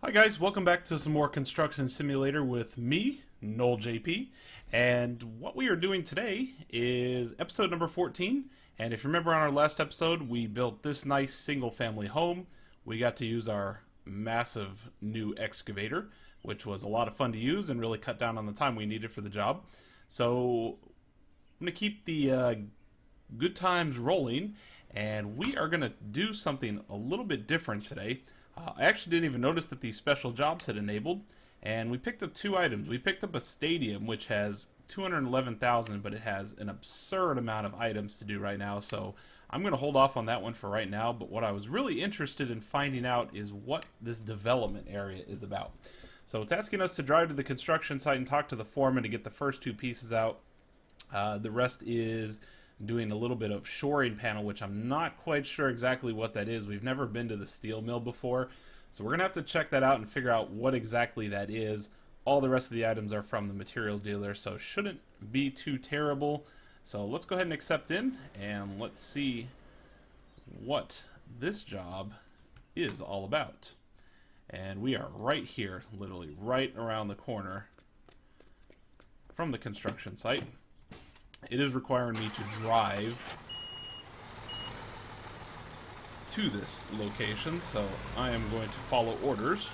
Hi guys, welcome back to some more Construction Simulator with me, NoleJP. And what we are doing today is episode number 14. And if you remember on our last episode, we built this nice single family home. We got to use our massive new excavator, which was a lot of fun to use and really cut down on the time we needed for the job. So I'm going to keep the good times rolling, and we are going to do something a little bit different today. I actually didn't even notice that these special jobs had enabled, and we picked up two items. We picked up a stadium, which has 211,000, but it has an absurd amount of items to do right now, so I'm going to hold off on that one for right now. But what I was really interested in finding out is what this development area is about. So it's asking us to drive to the construction site and talk to the foreman to get the first two pieces out. The rest is doing a little bit of shoring panel, which I'm not quite sure exactly what that is. We've never been to the steel mill before, so we're gonna have to check that out and figure out what exactly that is. All the rest of the items are from the materials dealer, so shouldn't be too terrible. So let's go ahead and accept in, and let's see what this job is all about. And we are right here, literally right around the corner from the construction site. It is requiring me to drive to this location, so I am going to follow orders.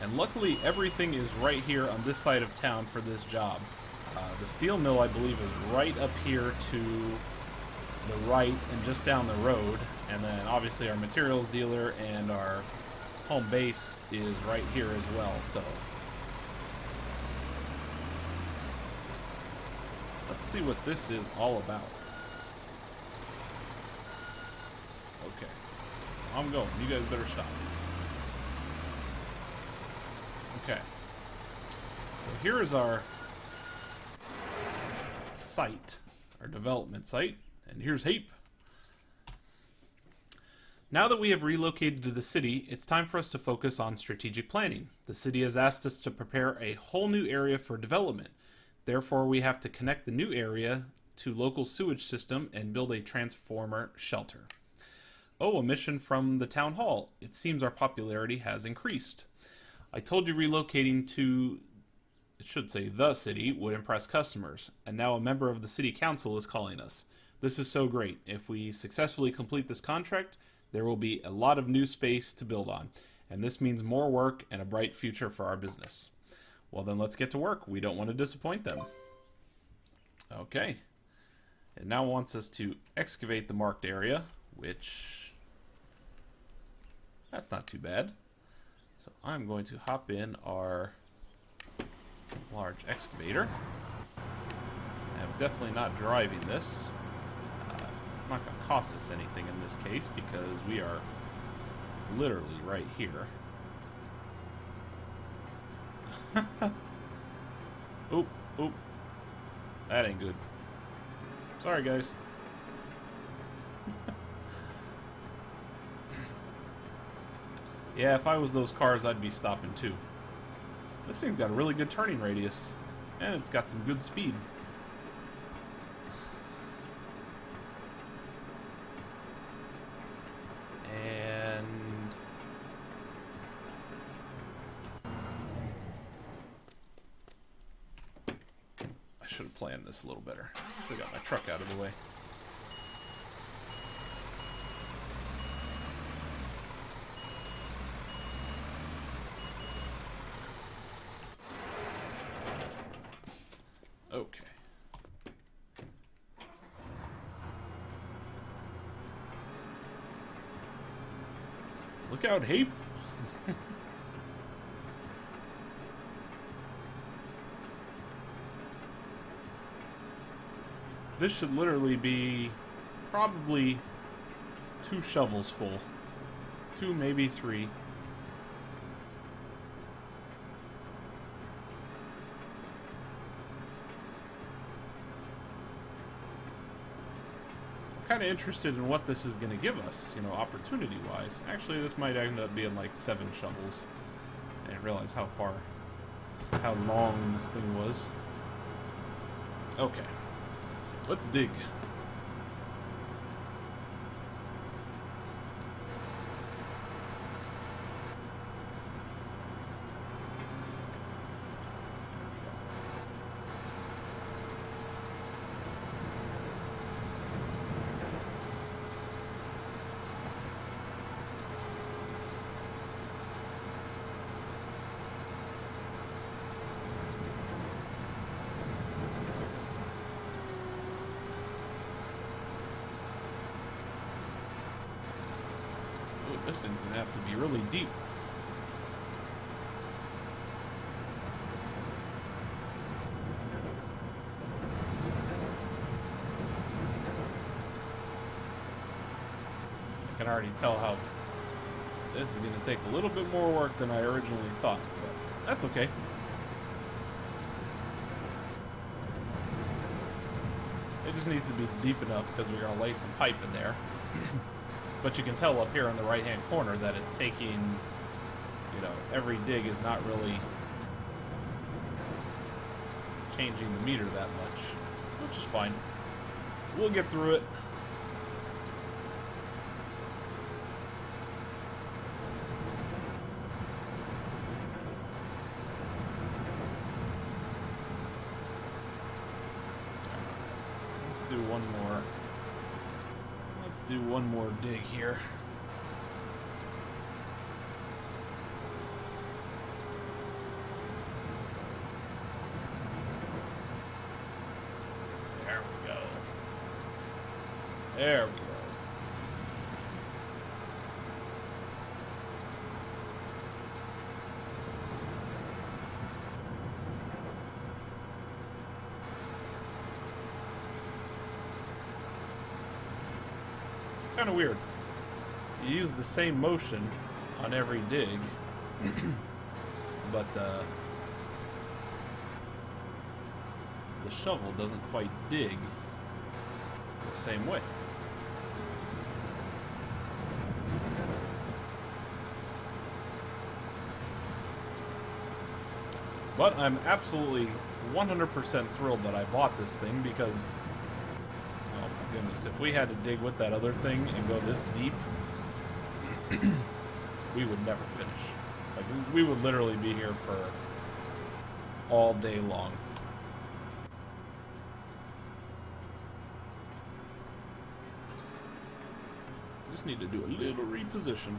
And luckily everything is right here on this side of town for this job. The steel mill, I believe, is right up here to the right and just down the road, and then obviously our materials dealer and our home base is right here as well. So let's see what this is all about. Okay, I'm going. You guys better stop. Okay. So here is our site, our development site, and here's Hape. Now that we have relocated to the city, it's time for us to focus on strategic planning. The city has asked us to prepare a whole new area for development. Therefore, we have to connect the new area to local sewage system and build a transformer shelter. Oh, a mission from the town hall. It seems our popularity has increased. I told you relocating to, it should say the city, would impress customers, and now a member of the city council is calling us. This is so great. If we successfully complete this contract, there will be a lot of new space to build on, and this means more work and a bright future for our business. Well, then let's get to work. We don't want to disappoint them. Okay. It now wants us to excavate the marked area, which, that's not too bad. So I'm going to hop in our large excavator. I'm definitely not driving this. It's not going to cost us anything in this case because we are literally right here. Oop, oop. That ain't good. Sorry, guys. Yeah, if I was those cars, I'd be stopping too. This thing's got a really good turning radius, and it's got some good speed. Should have planned this a little better. Should have got my truck out of the way. Okay. Look out, Hape! This should literally be probably 2 shovels full. 2, maybe 3. I'm kind of interested in what this is going to give us, you know, opportunity-wise. Actually, this might end up being like 7 shovels. I didn't realize how long this thing was. Okay. Let's dig. This thing's gonna have to be really deep. I can already tell how this is gonna take a little bit more work than I originally thought, but that's okay. It just needs to be deep enough because we're gonna lay some pipe in there. But you can tell up here in the right hand corner that it's taking, you know, every dig is not really changing the meter that much, which is fine. We'll get through it. Let's do one more. Let's do one more dig here. There we go. There we go. Kind of weird. You use the same motion on every dig, but the shovel doesn't quite dig the same way. But I'm absolutely 100% thrilled that I bought this thing because, oh my goodness, if we had to dig with that other thing and go this deep, we would never finish. Like, we would literally be here for all day long. Just need to do a little reposition.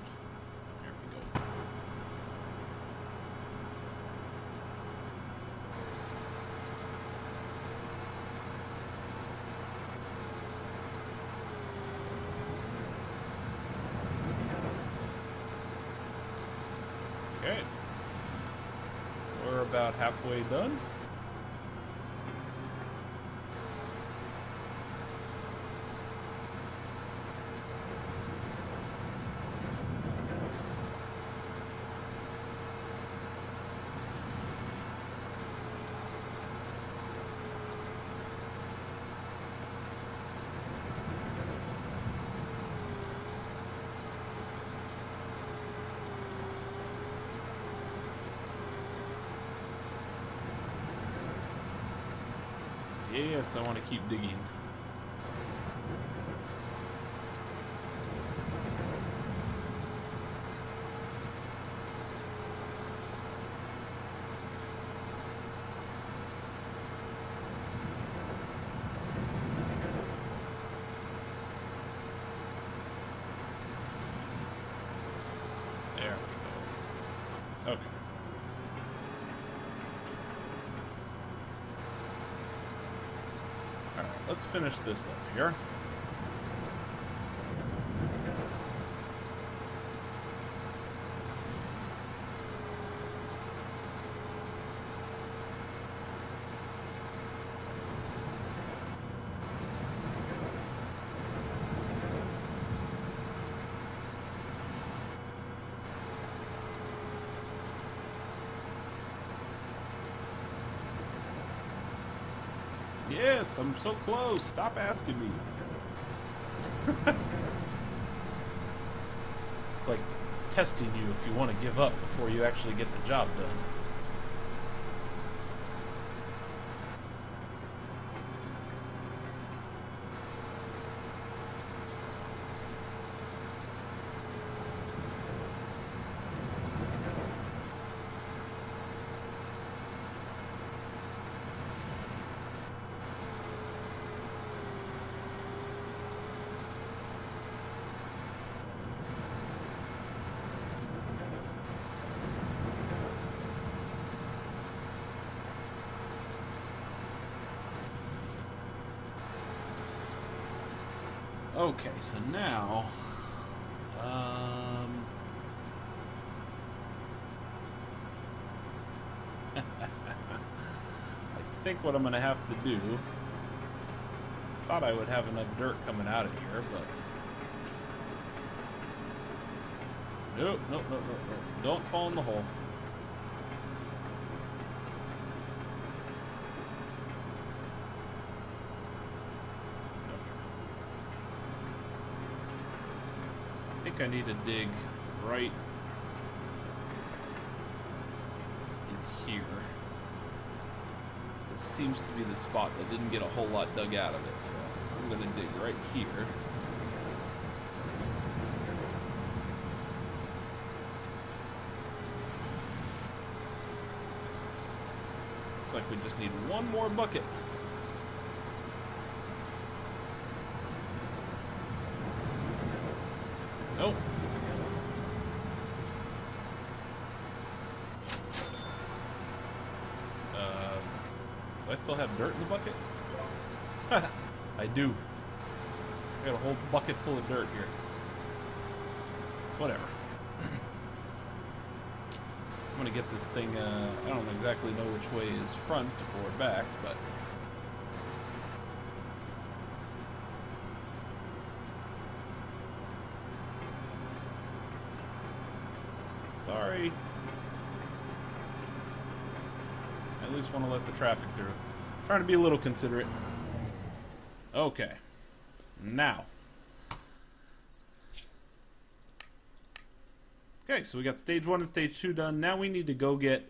There we go. Okay. We're about halfway done. Yes, I want to keep digging. There we go. Okay. Alright, let's finish this up here. Yes, I'm so close. Stop asking me. It's like testing you if you want to give up before you actually get the job done. Okay, so now, think what I'm going to have to do... Thought I would have enough dirt coming out of here, but... Nope, nope, nope, nope, nope. Don't fall in the hole. I think I need to dig right in here. This seems to be the spot that didn't get a whole lot dug out of it, so I'm going to dig right here. Looks like we just need one more bucket. Nope. Do I still have dirt in the bucket? I do. I got a whole bucket full of dirt here. Whatever. I'm gonna get this thing, I don't exactly know which way is front or back, but... Sorry. I at least want to let the traffic through. Trying to be a little considerate. Okay. Now. Okay, so we got stage 1 and stage 2 done. Now we need to go get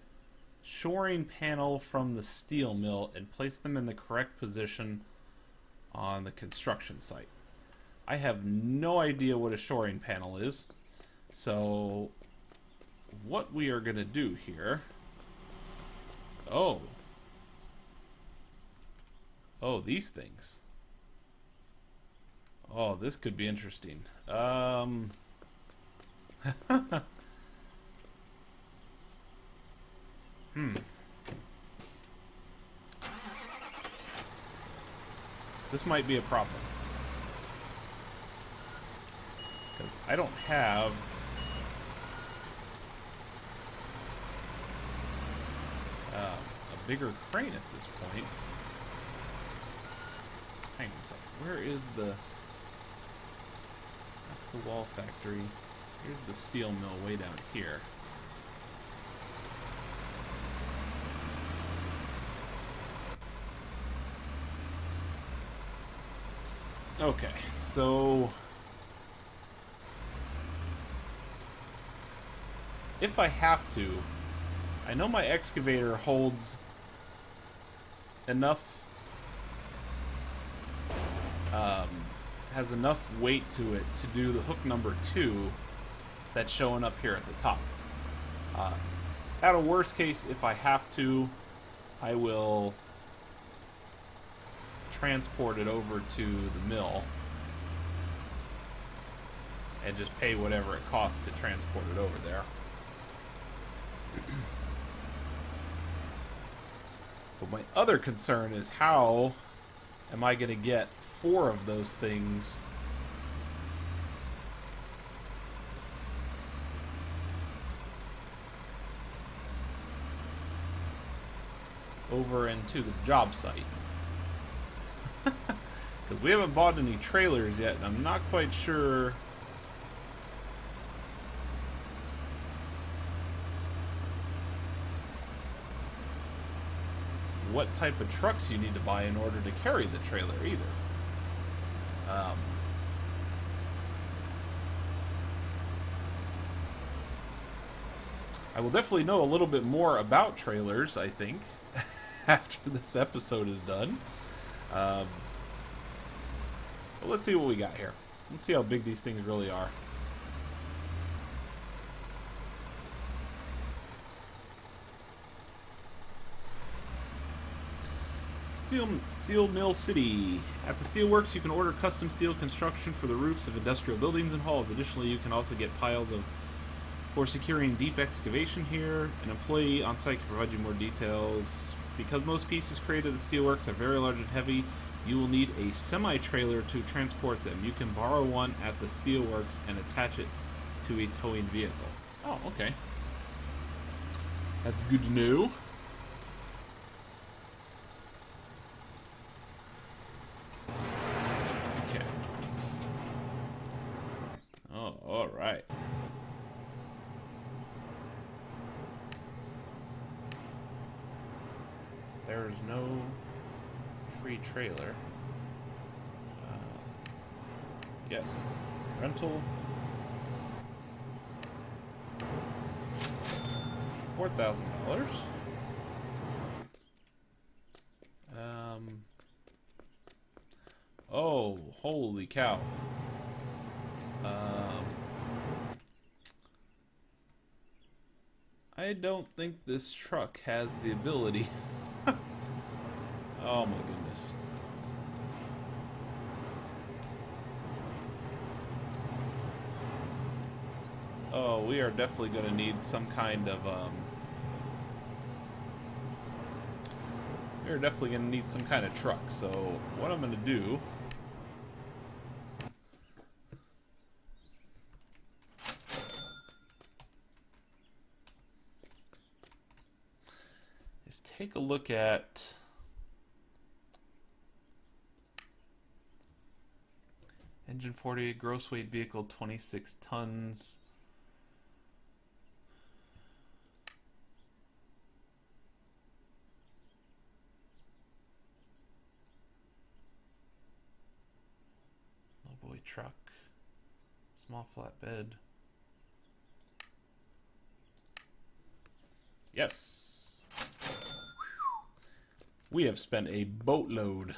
shoring panel from the steel mill and place them in the correct position on the construction site. I have no idea what a shoring panel is. So what we are going to do here... Oh, these things. Oh, this could be interesting. This might be a problem. Because I don't have... a bigger crane at this point. Hang on a second. Where is the... That's the wall factory. Here's the steel mill way down here. Okay, so... if I have to, I know my excavator holds enough, has enough weight to it to do the hook number 2 that's showing up here at the top. At a worst case, if I have to, I will transport it over to the mill and just pay whatever it costs to transport it over there. But my other concern is, how am I going to get 4 of those things over into the job site? Because we haven't bought any trailers yet, and I'm not quite sure what type of trucks you need to buy in order to carry the trailer either. I will definitely know a little bit more about trailers, I think, after this episode is done. But let's see what we got here. Let's see how big these things really are. Steel Mill City. At the steelworks, you can order custom steel construction for the roofs of industrial buildings and halls. Additionally, you can also get piles for securing deep excavation here. An employee on site can provide you more details. Because most pieces created at the steelworks are very large and heavy, you will need a semi-trailer to transport them. You can borrow one at the steelworks and attach it to a towing vehicle. Oh, okay. That's good to know. There's no free trailer. Yes. Rental. $4,000. Oh, holy cow. I don't think this truck has the ability. Oh my goodness. Oh, we are definitely going to need some kind of, we're definitely going to need some kind of truck. So what I'm going to do is take a look at engine 48, gross weight vehicle 26 tons. Boy truck, small flatbed. Yes, we have spent a boatload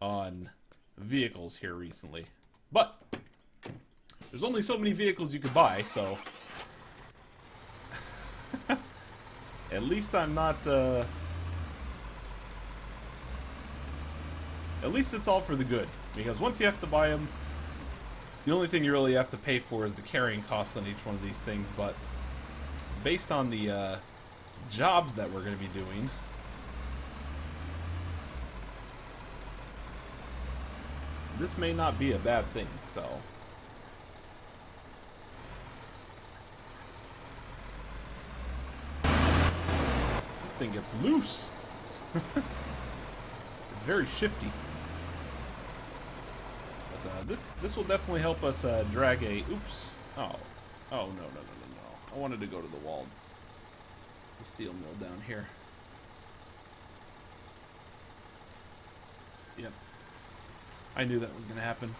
on vehicles here recently, but there's only so many vehicles you could buy, so at least I'm not at least it's all for the good. Because once you have to buy them, the only thing you really have to pay for is the carrying costs on each one of these things. But based on the jobs that we're going to be doing, this may not be a bad thing. So this thing gets loose. It's very shifty. This will definitely help us drag a... Oops. Oh. Oh, no. I wanted to go to the wall. The steel mill down here. Yep. I knew that was going to happen.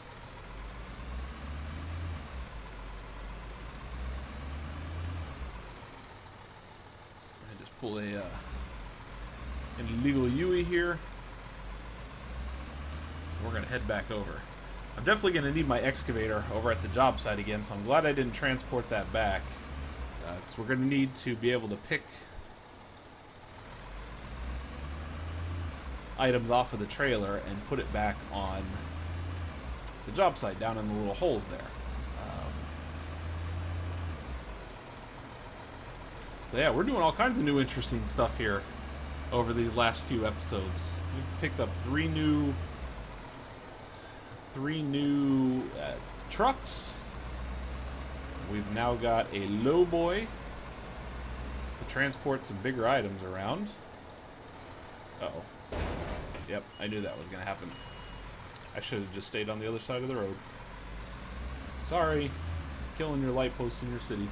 I just pull a an illegal Yui here. We're going to head back over. I'm definitely going to need my excavator over at the job site again, so I'm glad I didn't transport that back. Because we're going to need to be able to pick items off of the trailer and put it back on the job site down in the little holes there. So yeah, we're doing all kinds of new interesting stuff here over these last few episodes. We've picked up three new trucks. We've now got a low boy to transport some bigger items around. Uh-oh. Yep, I knew that was going to happen. I should have just stayed on the other side of the road. Sorry. Killing your light posts in your city.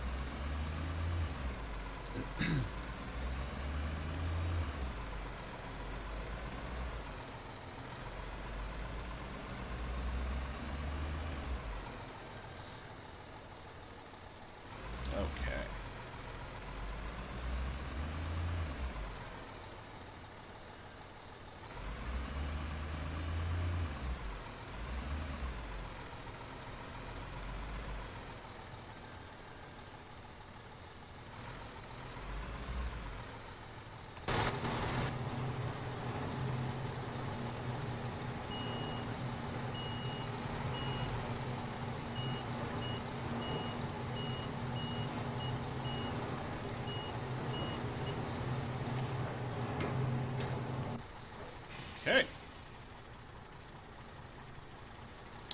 Okay.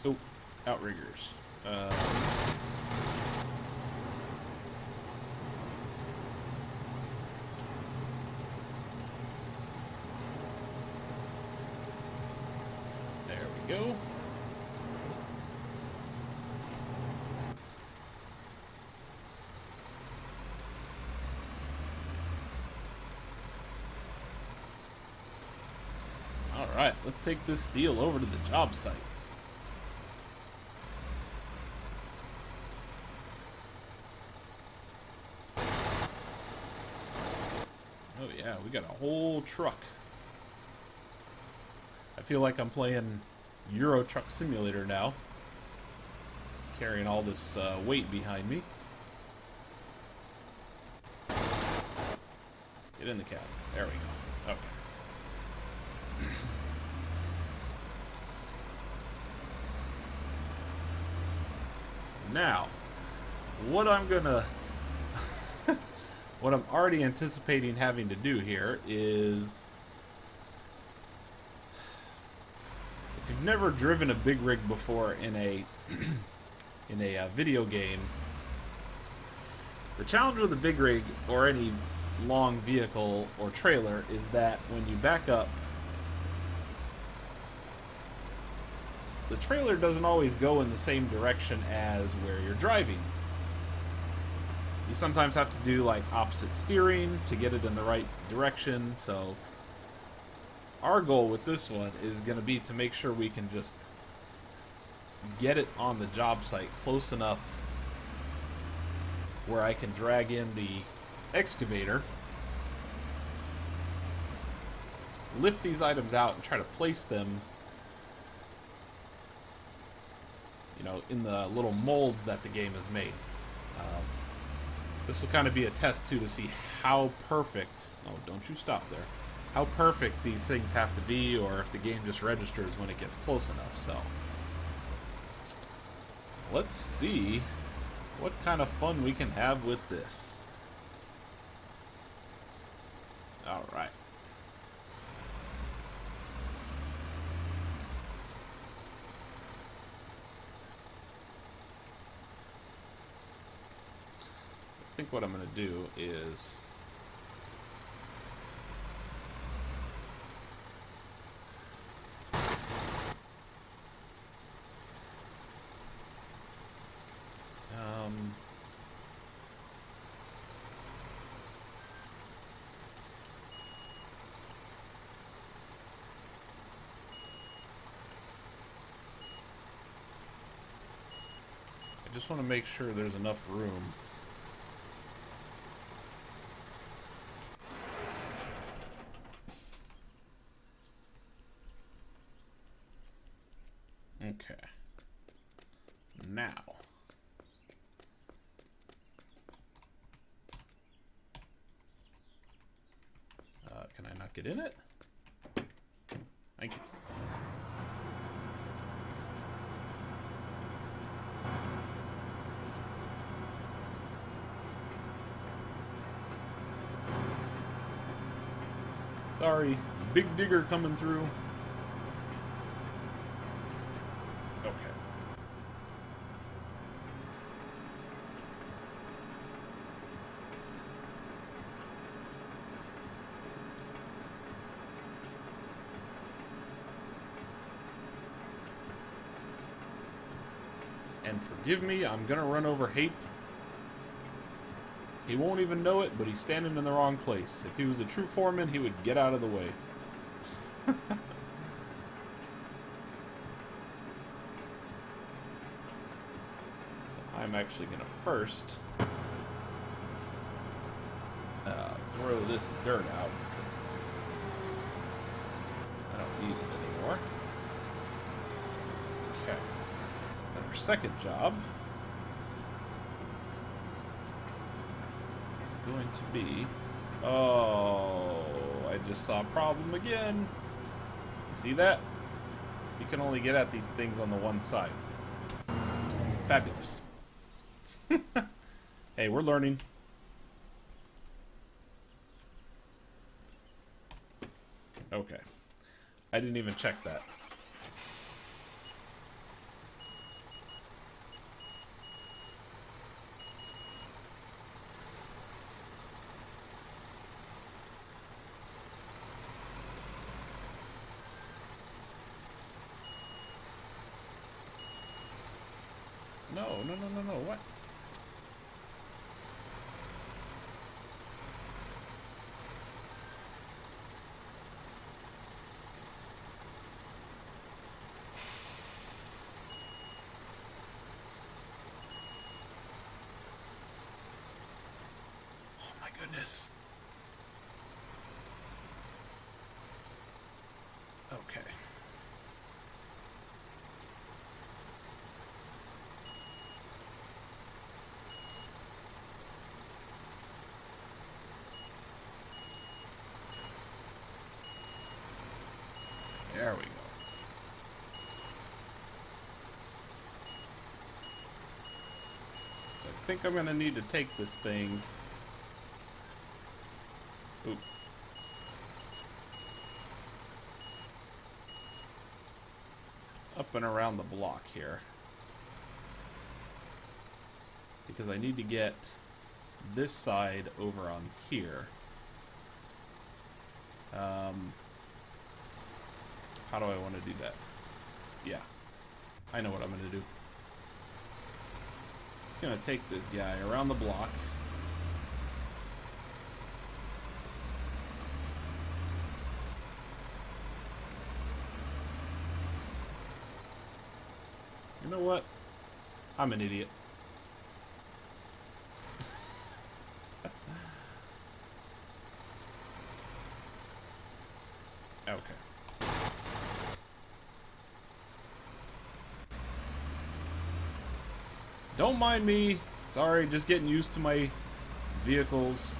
Oh, outriggers. There we go. Alright, let's take this steel over to the job site. Oh yeah, we got a whole truck. I feel like I'm playing Euro Truck Simulator now. Carrying all this weight behind me. Get in the cab. There we go. Okay. Now, what I'm gonna... what I'm already anticipating having to do here is... if you've never driven a big rig before in a... in a video game, the challenge with a big rig or any long vehicle or trailer is that when you back up, the trailer doesn't always go in the same direction as where you're driving. You sometimes have to do like opposite steering to get it in the right direction. So our goal with this one is going to be to make sure we can just get it on the job site close enough where I can drag in the excavator, lift these items out and try to place them, you know, in the little molds that the game has made. This will kind of be a test too to see how perfect, oh don't you stop there, how perfect these things have to be, or if the game just registers when it gets close enough. So let's see what kind of fun we can have with this. Alright. I think what I'm going to do is I just want to make sure there's enough room. Okay. Now. Can I not get in it? Thank you. Sorry, big digger coming through. Okay. And forgive me, I'm gonna run over Hape. He won't even know it, but he's standing in the wrong place. If he was a true foreman, he would get out of the way. So I'm actually going to first throw this dirt out. I don't need it anymore. Okay. And our second job going to be... oh, I just saw a problem again. You see that? You can only get at these things on the one side. Fabulous. Hey, we're learning. Okay. I didn't even check that. No, what? this. Okay. There we go. So I think I'm going to need to take this thing. Oop. Up and around the block here. Because I need to get this side over on here. How do I want to do that? Yeah, I know what I'm going to do. I'm going to take this guy around the block. You know what? I'm an idiot. Okay. Don't mind me. Sorry, just getting used to my vehicles.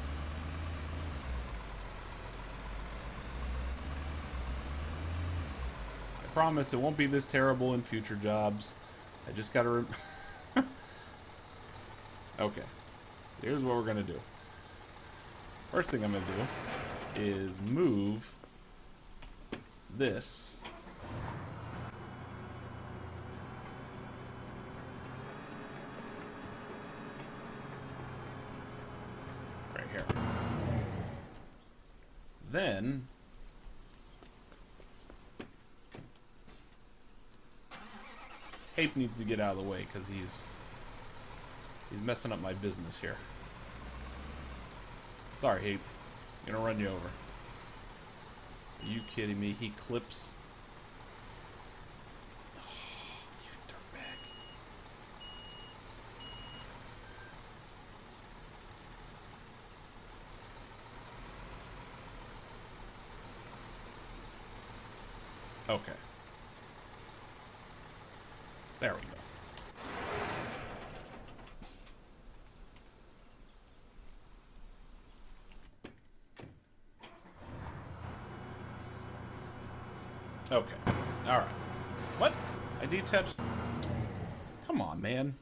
I promise it won't be this terrible in future jobs. I just gotta Okay. Here's what we're gonna do. First thing I'm gonna do is move this right here. Then Ape needs to get out of the way because he's messing up my business here. Sorry, Ape. I'm gonna run you over. Are you kidding me? He clips. Oh, you dirtbag. Okay. There we go. Okay. Alright. What? I detached... Come on, man.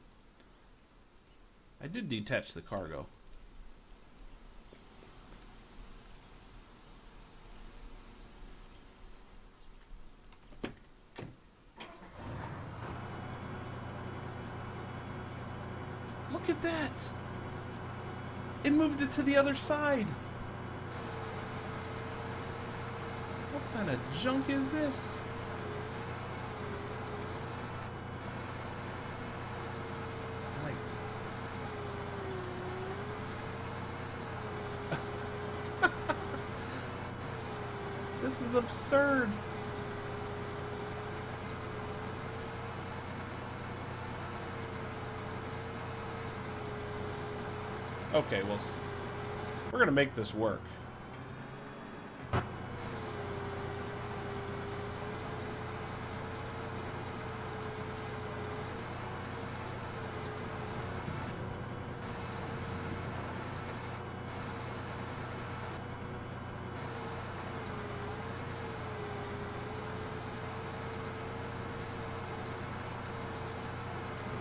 I did detach the cargo. Look at that! It moved it to the other side! What kind of junk is this? Like... This is absurd! Okay, well, we're gonna make this work.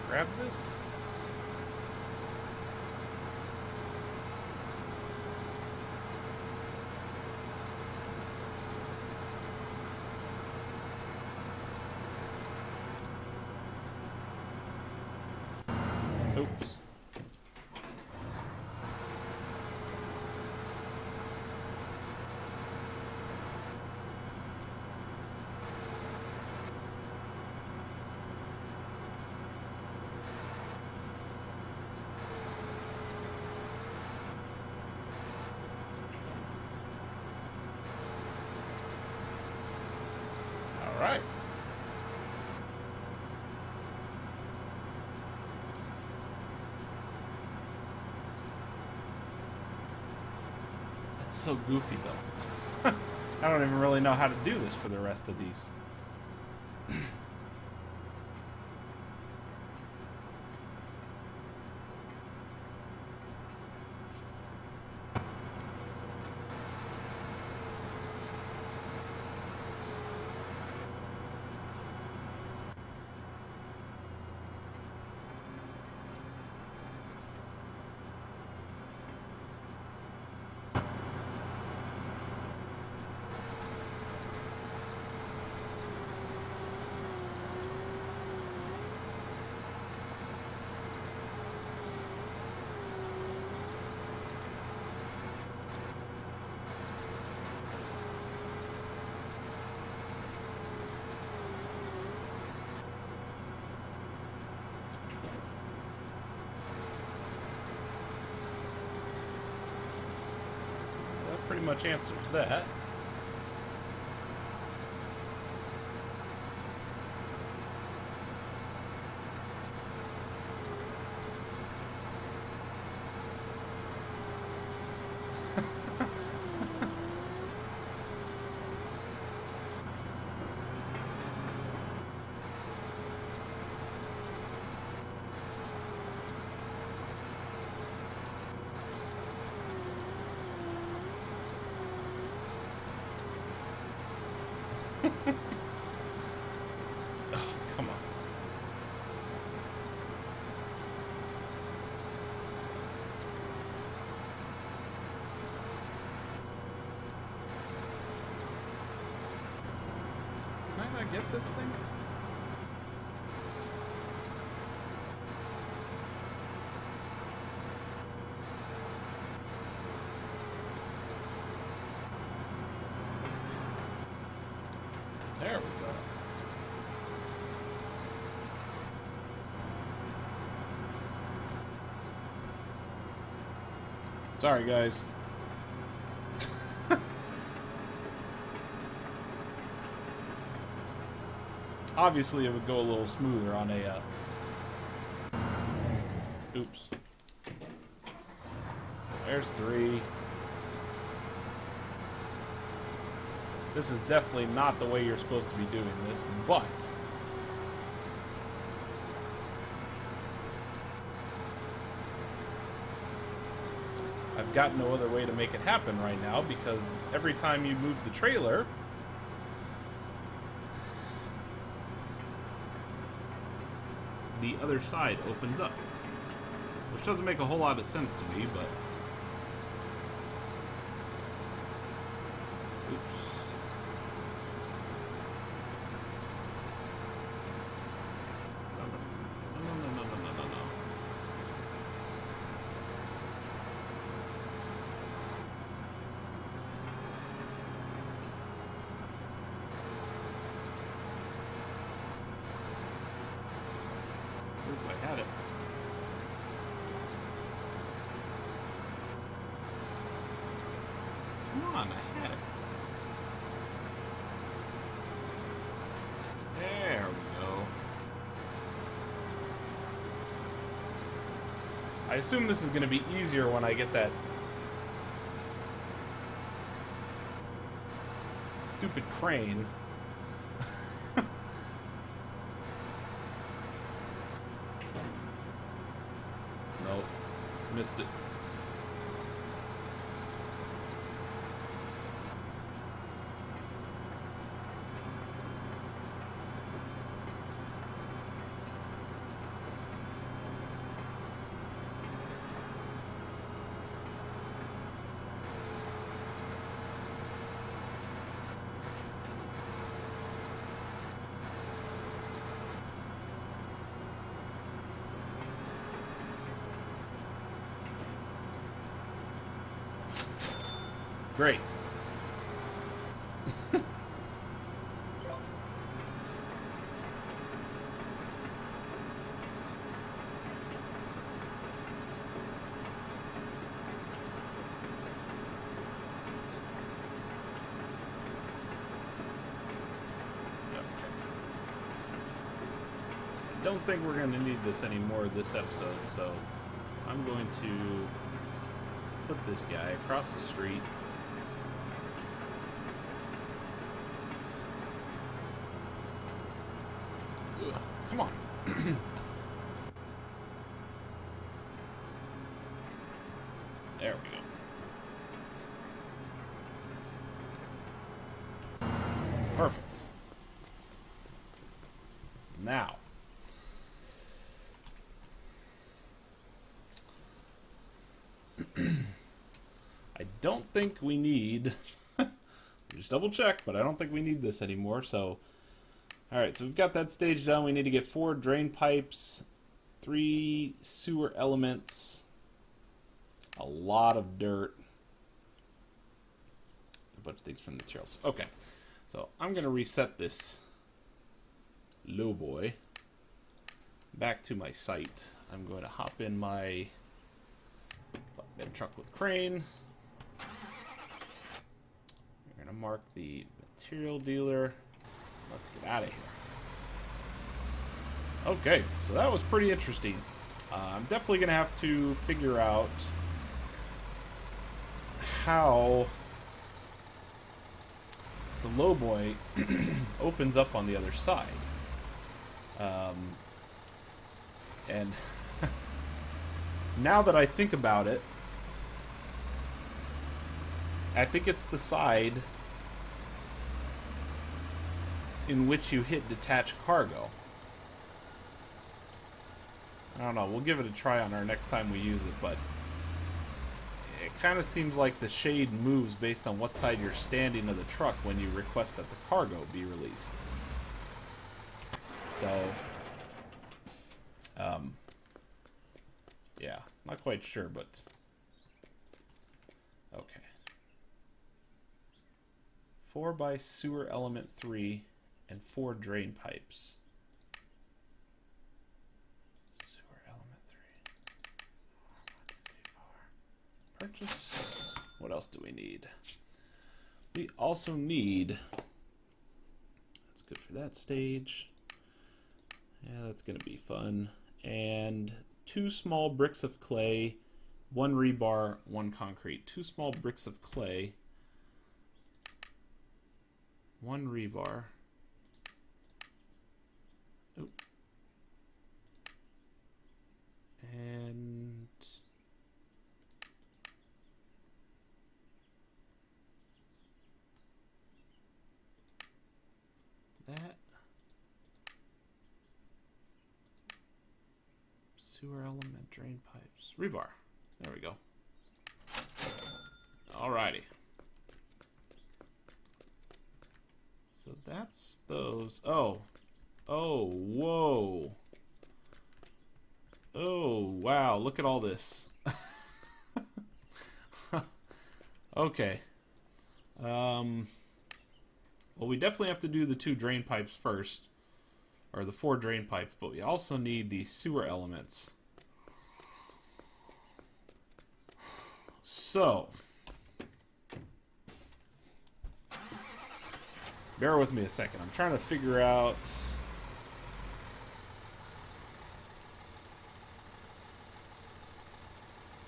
Grab this. Oops. It's so goofy, though. I don't even really know how to do this for the rest of these. Pretty much answers that. Oh, come on. Can I not get this thing? There we go. Sorry, guys. Obviously, it would go a little smoother on a... Oops. There's 3. This is definitely not the way you're supposed to be doing this, but... I've got no other way to make it happen right now, because every time you move the trailer... the other side opens up. Which doesn't make a whole lot of sense to me, but... Oops. No. Ooh, I had it. Come on, I had it. There we go. I assume this is going to be easier when I get that stupid crane. Nope. Missed it. Great. Don't think we're going to need this anymore this episode, so I'm going to put this guy across the street. Come on. There we go. Perfect. Now. I don't think we need... Just double check, but I don't think we need this anymore, so... Alright, so we've got that stage done. We need to get 4 drain pipes, 3 sewer elements, a lot of dirt, a bunch of things from the materials. Okay, so I'm going to reset this low boy back to my site. I'm going to hop in my flatbed truck with crane. We're going to mark the material dealer. Let's get out of here. Okay, so that was pretty interesting. I'm definitely going to have to figure out how the low boy opens up on the other side. And now that I think about it, I think it's the side in which you hit detach cargo. I don't know, we'll give it a try on our next time we use it, but it kind of seems like the shade moves based on what side you're standing of the truck when you request that the cargo be released. So, yeah, not quite sure, but okay. 4 by sewer element 3 and 4 drain pipes. Sewer element 3. Purchase. What else do we need? We also need, that's good for that stage. Yeah, that's gonna be fun. And 2 small bricks of clay, 1 rebar, 1 concrete. 2 small bricks of clay, 1 rebar. Oop. And that. Sewer element, drain pipes, rebar. There we go. Alrighty. So that's those. Oh, whoa. Oh, wow, look at all this. Okay. Well, we definitely have to do the 2 drain pipes first. Or the 4 drain pipes, but we also need the sewer elements. So, bear with me a second. I'm trying to figure out...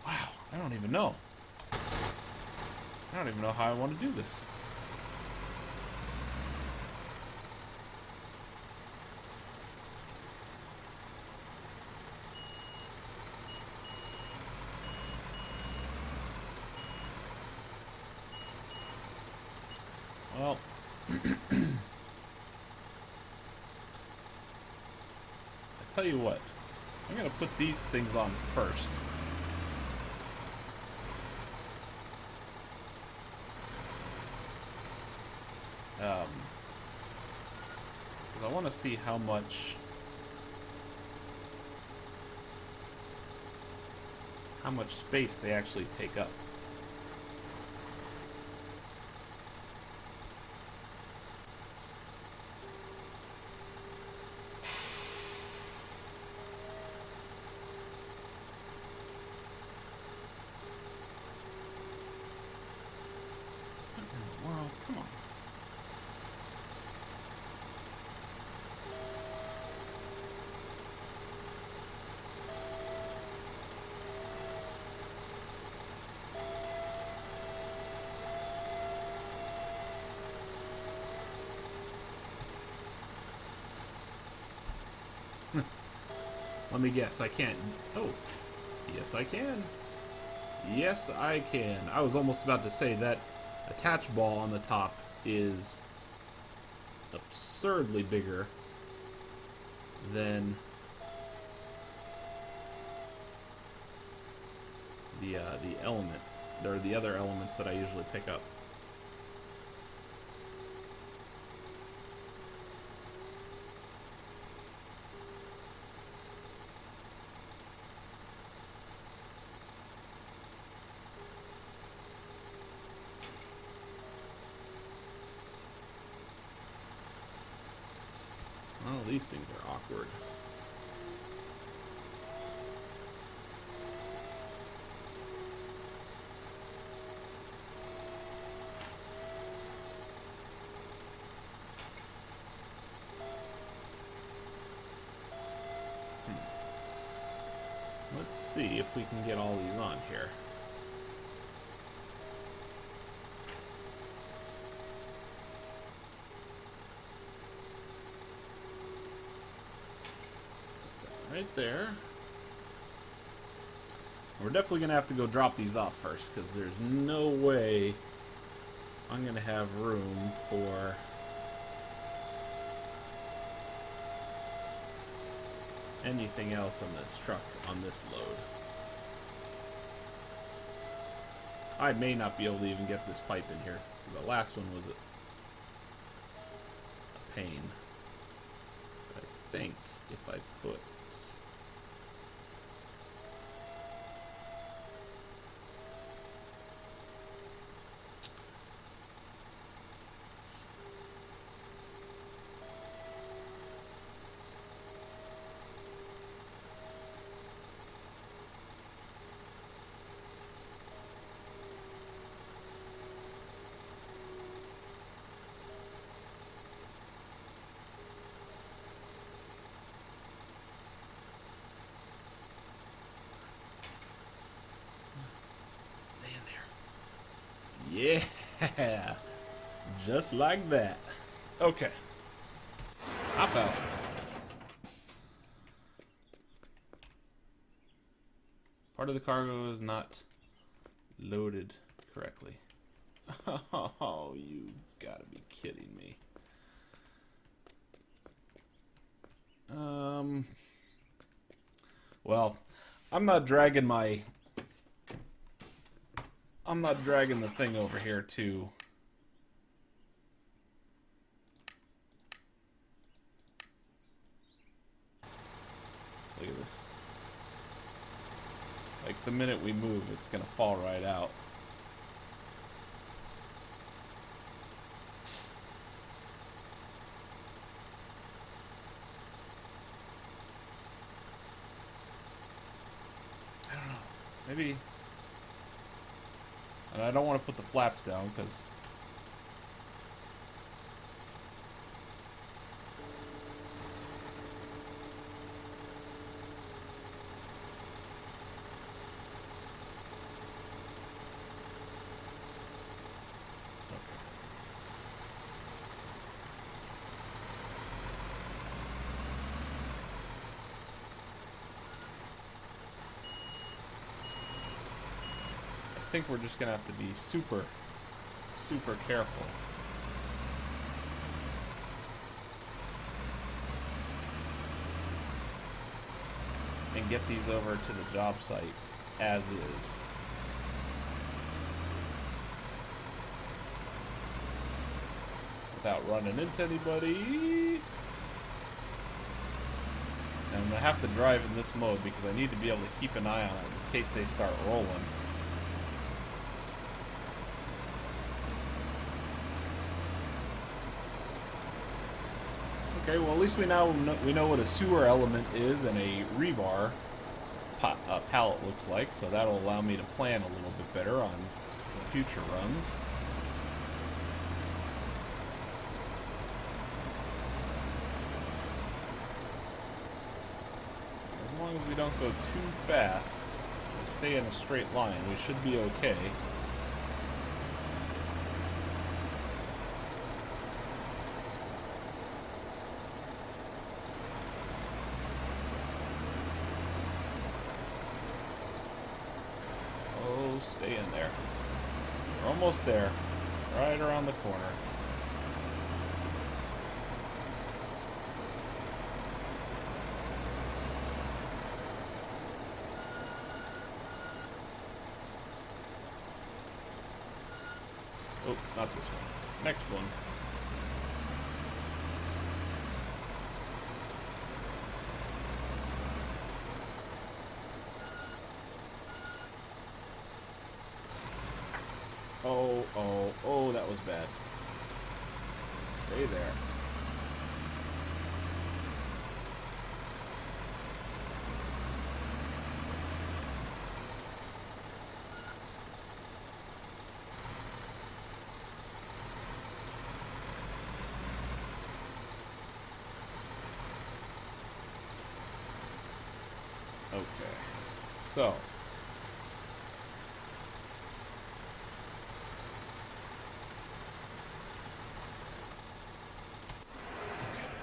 Wow, I don't even know. I don't even know how I want to do this. Well, I tell you what, I'm going to put these things on first. Because I want to see how much space they actually take up. Come on. Let me guess, I can't. Oh, yes I can. Yes I can. I was almost about to say that attach ball on the top is absurdly bigger than the element, or the other elements that I usually pick up. Oh, these things are awkward. Let's see if we can get all these on here. Right there. We're definitely going to have to go drop these off first, because there's no way I'm going to have room for anything else on this truck on this load. I may not be able to even get this pipe in here, because the last one was a pain. But I think if I put yeah, just like that. Okay. Hop out. Part of the cargo is not loaded correctly. Oh, you gotta be kidding me. Well, I'm not dragging the thing over here to look at this. Like, the minute we move, it's gonna fall right out. I don't know. Maybe. And I don't want to put the flaps down because I think we're just gonna have to be super careful. And get these over to the job site as is. Without running into anybody. And I'm gonna have to drive in this mode because I need to be able to keep an eye on it in case they start rolling. Okay, well at least we know what a sewer element is and a rebar pallet looks like, so that'll allow me to plan a little bit better on some future runs. As long as we don't go too fast, we stay in a straight line, we should be okay. Stay in there. We're almost there. Right around the corner. Oh, not this one. Next one. Oh, that was bad. Stay there. Okay, so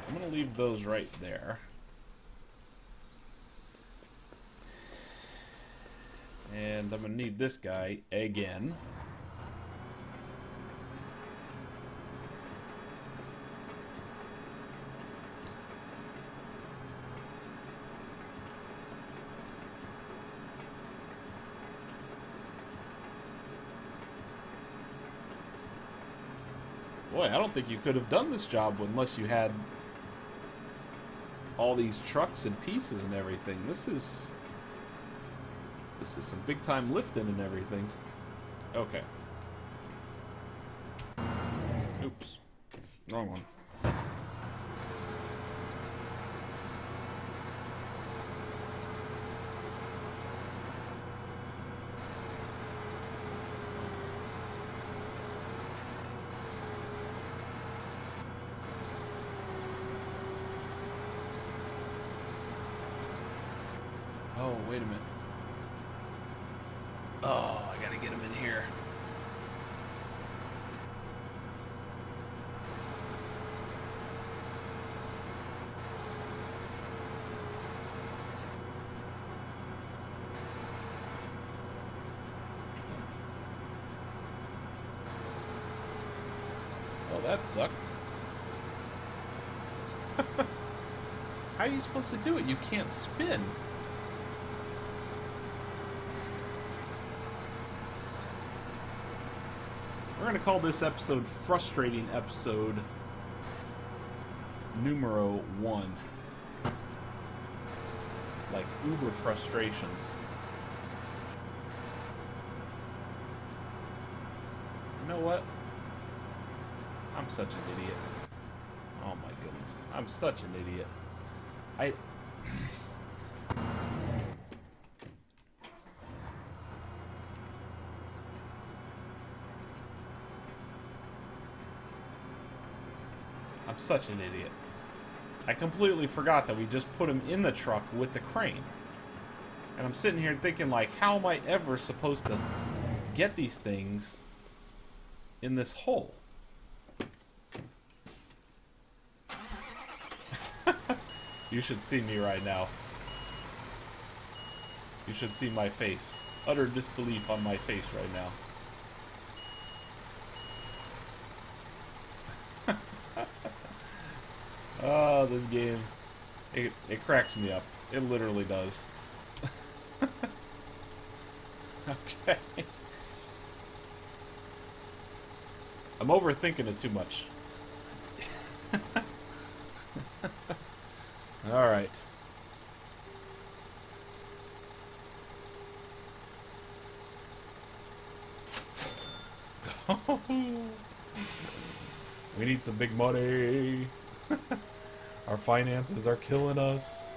I'm going to leave those right there. And I'm going to need this guy again. Boy, I don't think you could have done this job unless you had all these trucks and pieces and everything. This is some big time lifting and everything. Okay. Oops. Wrong one. Oh, wait a minute. Oh, I gotta get him in here. Well, that sucked. How are you supposed to do it? You can't spin. We're going to call this episode Frustrating Episode Numero 1. Like Uber frustrations. You know what? I'm such an idiot. Oh my goodness. I'm such an idiot. I'm such an idiot. I completely forgot that we just put him in the truck with the crane. And I'm sitting here thinking, like, how am I ever supposed to get these things in this hole? You should see me right now. You should see my face. Utter disbelief on my face right now. Oh, this game. It cracks me up. It literally does. Okay. I'm overthinking it too much. Alright. We need some big money. Our finances are killing us.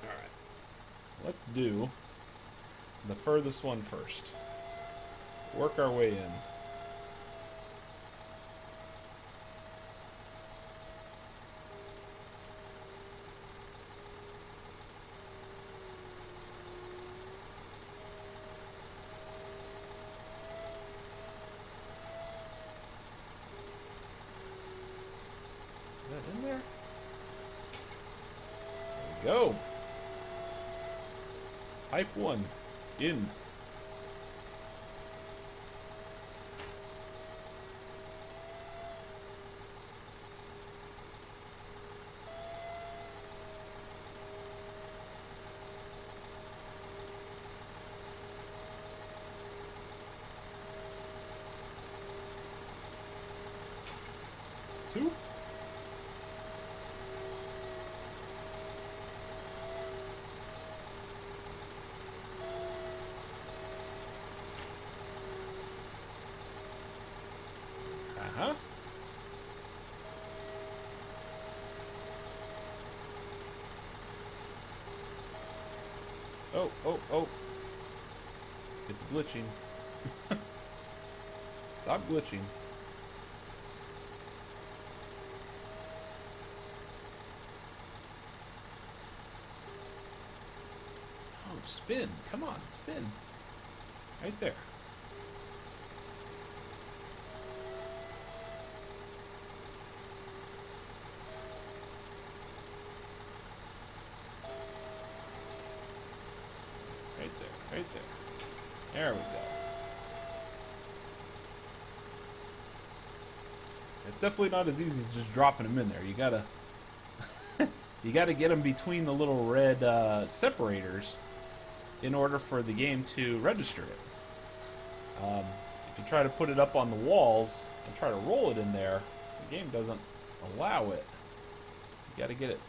Alright. Let's do the furthest one first. Work our way in. In there? There we go. Pipe 1 in. Two. Uh-huh. Oh, oh, oh. It's glitching. Stop glitching. Oh, spin. Come on, spin. Right there. Right there, right there. There we go. It's definitely not as easy as just dropping them in there. You gotta, you gotta get them between the little red separators in order for the game to register it. If you try to put it up on the walls and try to roll it in there, the game doesn't allow it. You gotta get it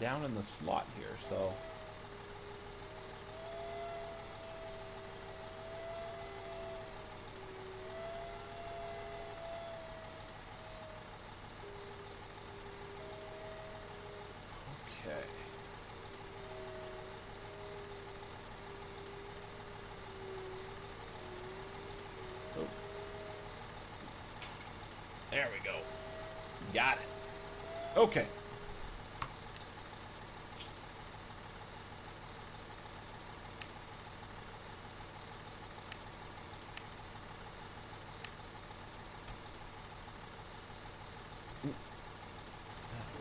down in the slot here, so. Okay. Oh. There we go. Got it. Okay.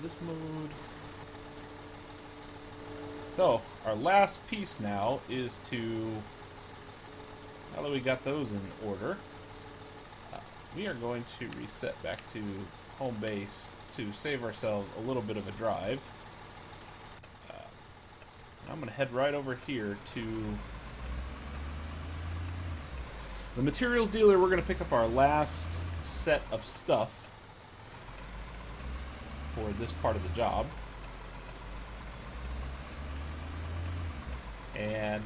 This mode. So, our last piece now is to, now that we got those in order, we are going to reset back to home base to save ourselves a little bit of a drive. I'm going to head right over here to the materials dealer. We're going to pick up our last set of stuff for this part of the job. And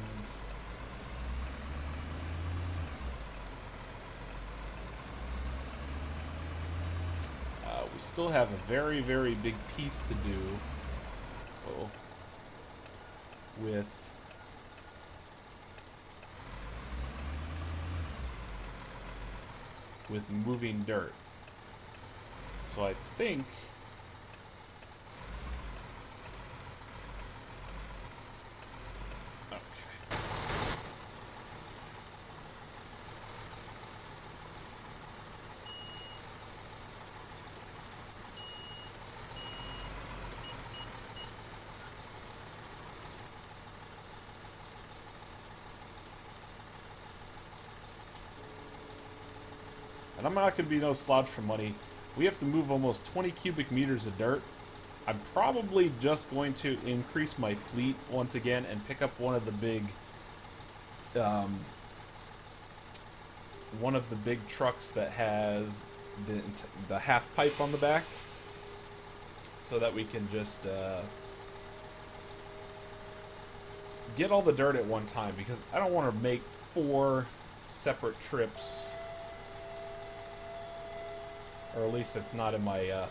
we still have a very, very big piece to do with moving dirt. So I think and I'm not going to be no slouch for money. We have to move almost 20 cubic meters of dirt. I'm probably just going to increase my fleet once again and pick up one of the big trucks that has the half pipe on the back, so that we can just get all the dirt at one time, because I don't want to make 4 separate trips. Or at least it's not in my,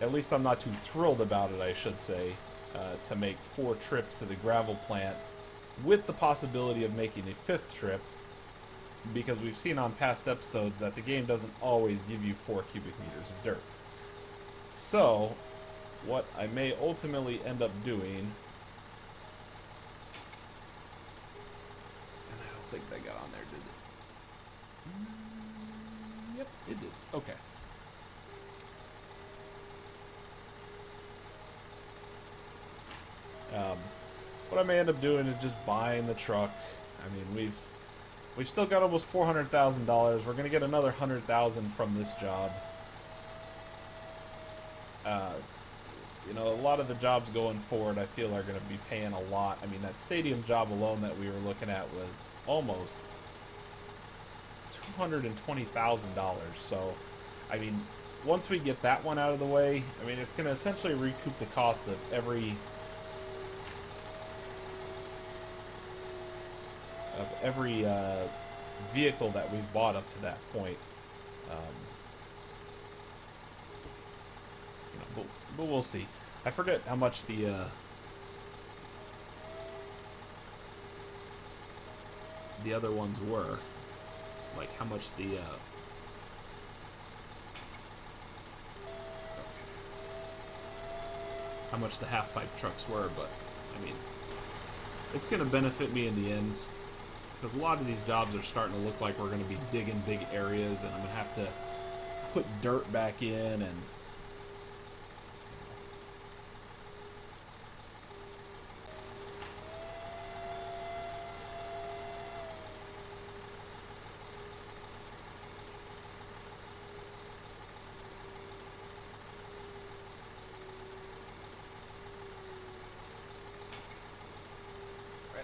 at least I'm not too thrilled about it, I should say, to make 4 trips to the gravel plant, with the possibility of making a 5th trip, because we've seen on past episodes that the game doesn't always give you 4 cubic meters of dirt. So, what I may ultimately end up doing, and I don't think they got on there, did they? Yep, it did. Okay. what I may end up doing is just buying the truck. I mean, we've still got almost $400,000. We're gonna get another $100,000 from this job. You know, a lot of the jobs going forward, I feel, are going to be paying a lot. I mean, that stadium job alone that we were looking at was almost $220,000. So, I mean, once we get that one out of the way, I mean, it's going to essentially recoup the cost of every vehicle that we've bought up to that point. You know, but we'll see. I forget how much the other ones were. Like how much the okay. How much the half pipe trucks were, but I mean, it's going to benefit me in the end because a lot of these jobs are starting to look like we're going to be digging big areas, and I'm going to have to put dirt back in and.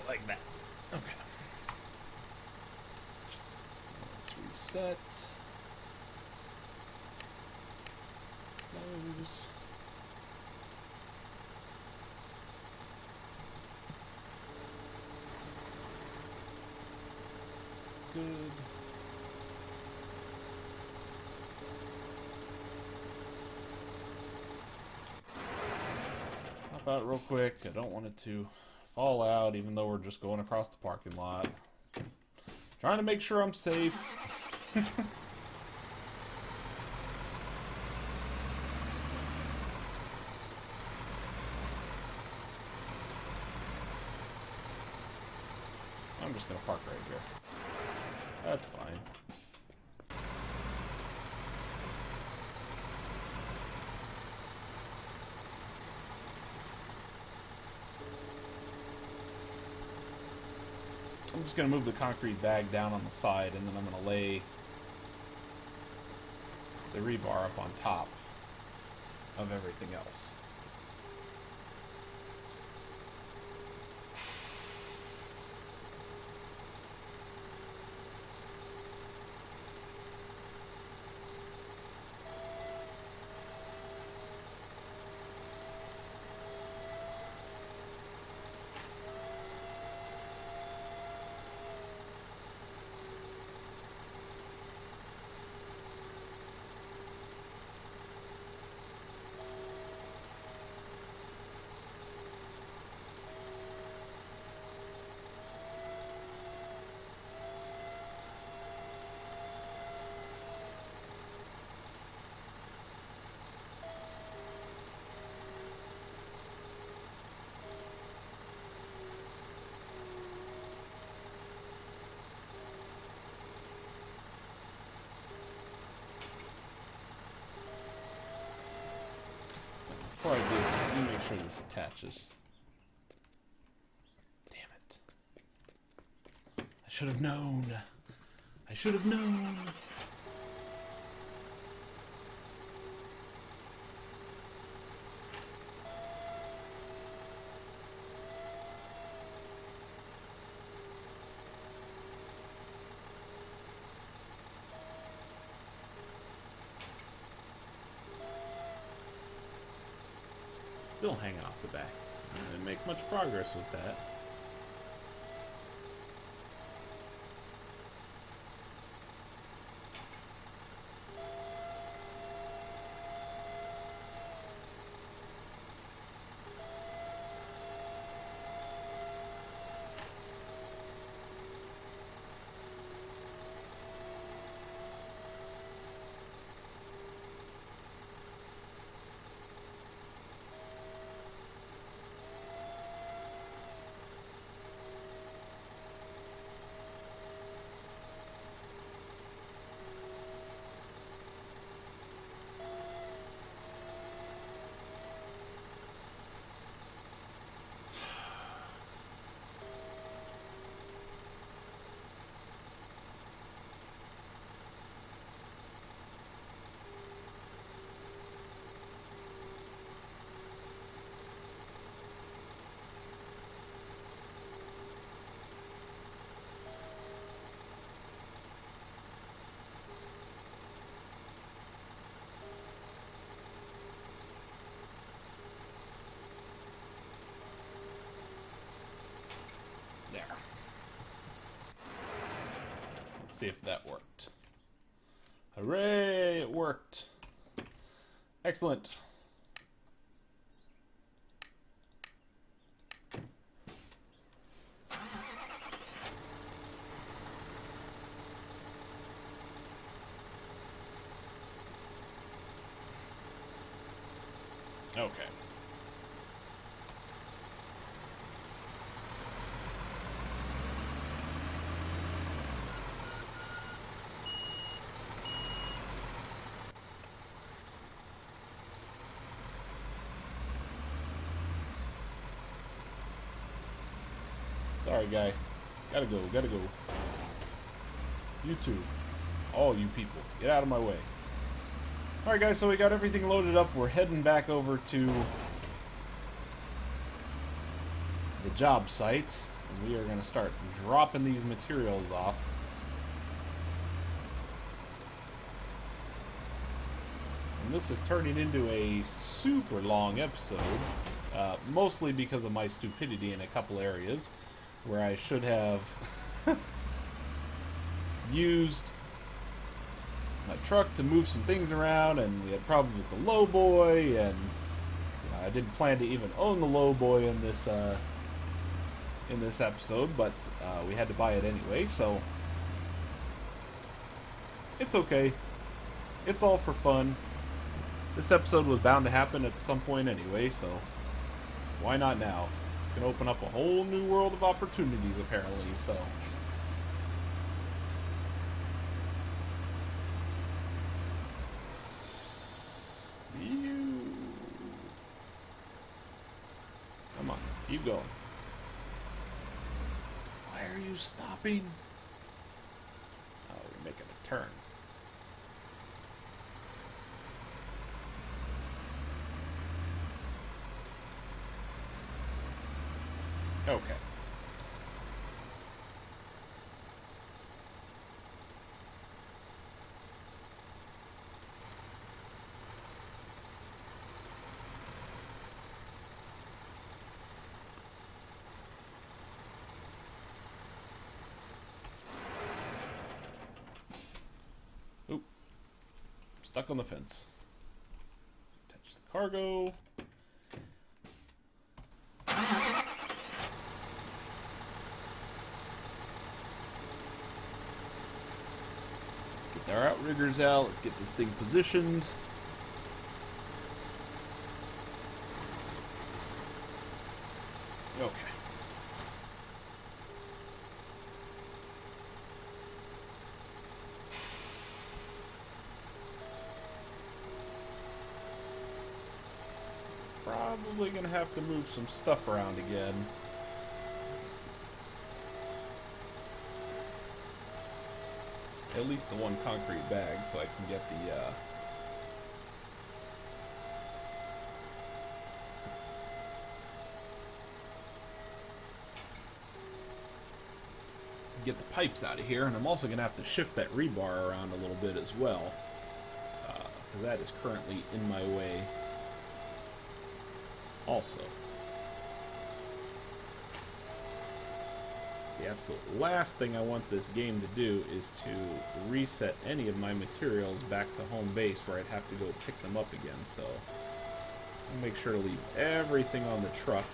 Like that. Okay. So let's reset. Close. Good. Hop out real quick. I don't want it to fall out, even though we're just going across the parking lot. Trying to make sure I'm safe. I'm just gonna park right here. That's fine. I'm just going to move the concrete bag down on the side, and then I'm going to lay the rebar up on top of everything else. Before I do, let me make sure this attaches. Damn it. I should have known. I should have known. Still hanging off the back. I didn't make much progress with that. Let's see if that worked. Hooray, it worked. Excellent. Okay. Sorry, guy. Gotta go, gotta go. You too. All you people. Get out of my way. Alright, guys, so we got everything loaded up. We're heading back over to the job site. And we are going to start dropping these materials off. And this is turning into a super long episode. Mostly because of my stupidity in a couple areas. Where I should have used my truck to move some things around, and we had problems with the lowboy, and I didn't plan to even own the lowboy in this episode, but we had to buy it anyway, so it's okay. It's all for fun. This episode was bound to happen at some point anyway, so why not now? It's going to open up a whole new world of opportunities, apparently, so. Come on, keep going. Why are you stopping? Oh, we're making a turn. Okay. Oop. Stuck on the fence. Touch the cargo. Get our outriggers out. Let's get this thing positioned. Okay. Probably gonna have to move some stuff around again. At least the one concrete bag, so I can get the pipes out of here, and I'm also gonna have to shift that rebar around a little bit as well, because that is currently in my way. Also, the absolute last thing I want this game to do is to reset any of my materials back to home base where I'd have to go pick them up again, so I'll make sure to leave everything on the truck.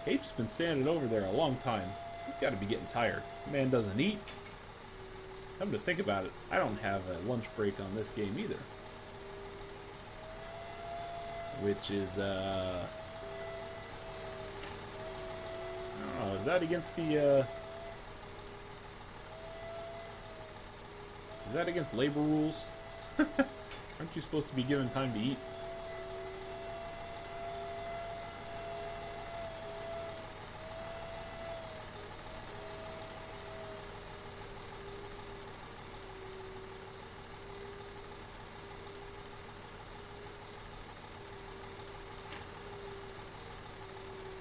Ape's been standing over there a long time. He's got to be getting tired. Man doesn't eat. Come to think about it, I don't have a lunch break on this game either. Which is, I don't know, is that against the, is that against labor rules? Aren't you supposed to be given time to eat?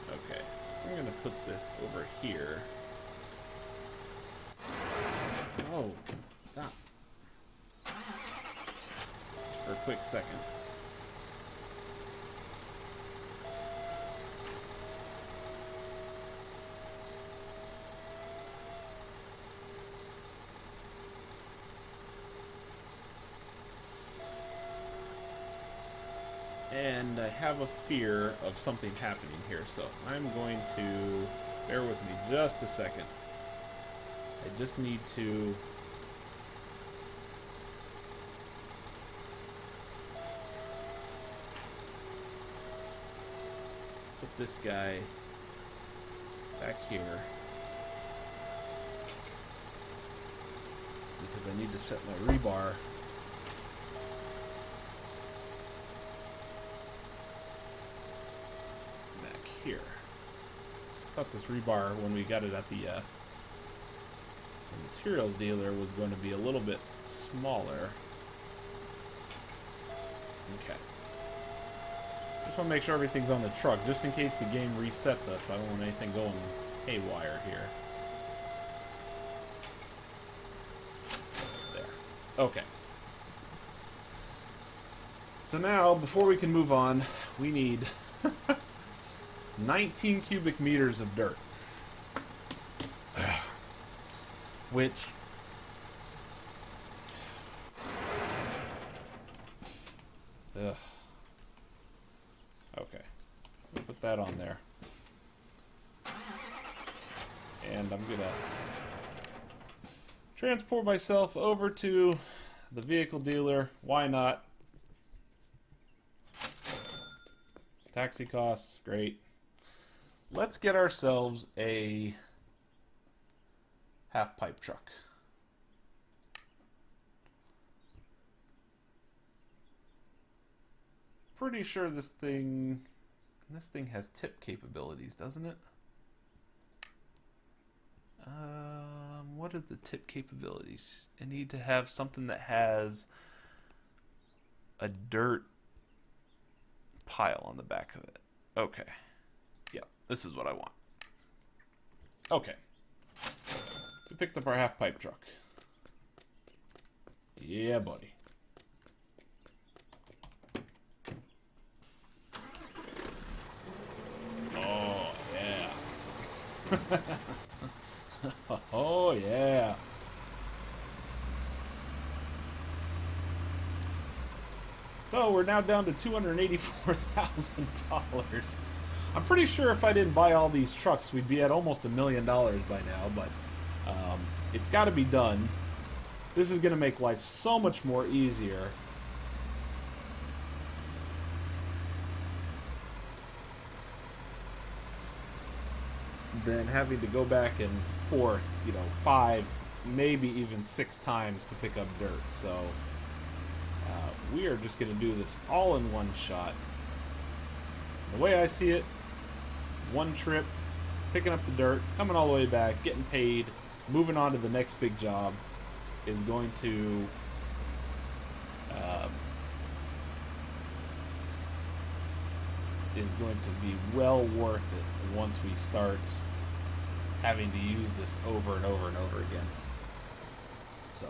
Okay, so I'm going to put this over here. Oh, stop. Just for a quick second. And I have a fear of something happening here, so I'm going to... Bear with me just a second. I just need to... put this guy back here. Because I need to set my rebar back here. I thought this rebar, when we got it at the materials dealer, was going to be a little bit smaller. Okay. Just want to make sure everything's on the truck, just in case the game resets us. I don't want anything going haywire here. There. Okay. So now, before we can move on, we need 19 cubic meters of dirt. Which... Ugh. Okay. I'll put that on there. And I'm gonna transport myself over to the vehicle dealer. Why not? Taxi costs, great. Let's get ourselves a half-pipe truck. Pretty sure this thing has tip capabilities, doesn't it? What are the tip capabilities? I need to have something that has a dirt pile on the back of it. Okay. Yeah, this is what I want. Okay. We picked up our half-pipe truck. Yeah, buddy. Oh, yeah. Oh, yeah. So we're now down to $284,000. I'm pretty sure if I didn't buy all these trucks, we'd be at almost $1 million by now, but it's got to be done. This is going to make life so much more easier. Than having to go back and forth, 5, maybe even 6 times to pick up dirt. So we are just going to do this all in one shot. The way I see it, one trip, picking up the dirt, coming all the way back, getting paid, moving on to the next big job is going to be well worth it once we start having to use this over and over and over again. So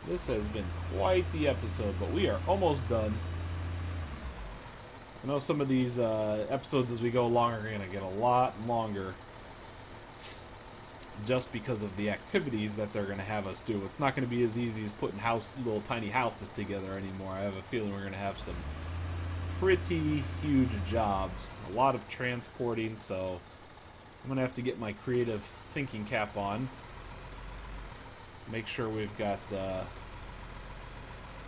this has been quite the episode, but we are almost done. I know some of these episodes as we go along are going to get a lot longer just because of the activities that they're going to have us do. It's not going to be as easy as putting little tiny houses together anymore. I have a feeling we're going to have some pretty huge jobs, a lot of transporting, so I'm going to have to get my creative thinking cap on. Make sure we've got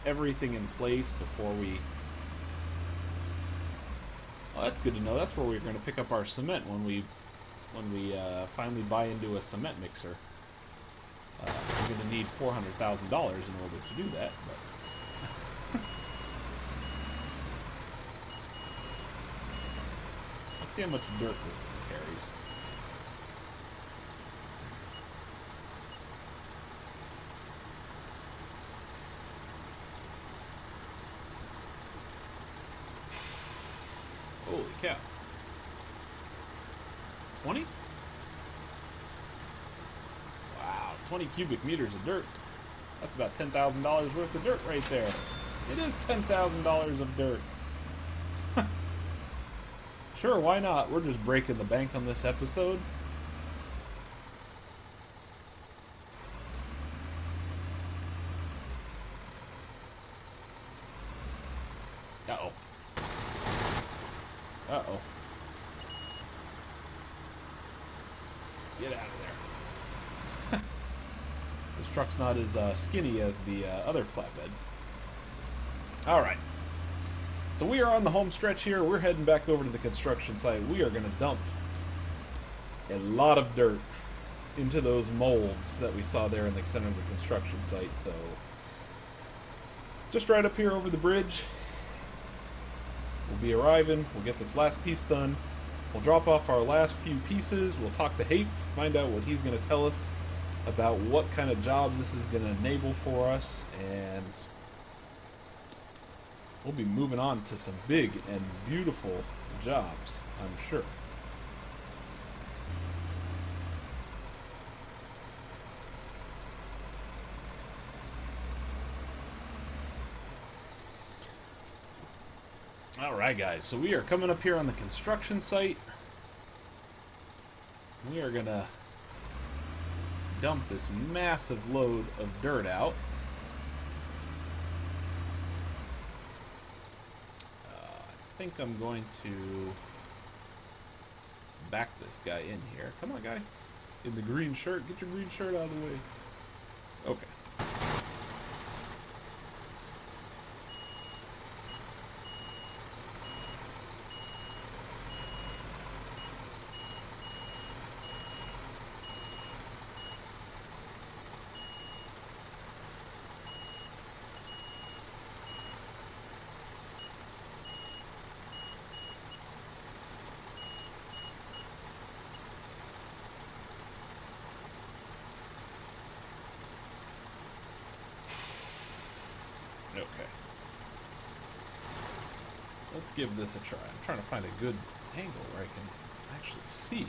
everything in place before we... Well, that's good to know. That's where we're going to pick up our cement when we finally buy into a cement mixer. We're going to need $400,000 in order to do that, but... Let's see how much dirt this thing carries. Holy cow. 20? Wow, 20 cubic meters of dirt. That's about $10,000 worth of dirt right there. It is $10,000 of dirt. Sure, why not? We're just breaking the bank on this episode. Uh-oh. Uh-oh. Get out of there. This truck's not as skinny as the other flatbed. Alright. So we are on the home stretch here. We're heading back over to the construction site. We are going to dump a lot of dirt into those molds that we saw there in the center of the construction site. So just right up here over the bridge. We'll be arriving. We'll get this last piece done. We'll drop off our last few pieces. We'll talk to Hape, find out what he's going to tell us about what kind of jobs this is going to enable for us, and we'll be moving on to some big and beautiful jobs, I'm sure. Alright guys, so we are coming up here on the construction site. We are going to dump this massive load of dirt out. I think I'm going to back this guy in here. Come on, guy. In the green shirt. Get your green shirt out of the way. Okay. Okay. Let's give this a try. I'm trying to find a good angle where I can actually see.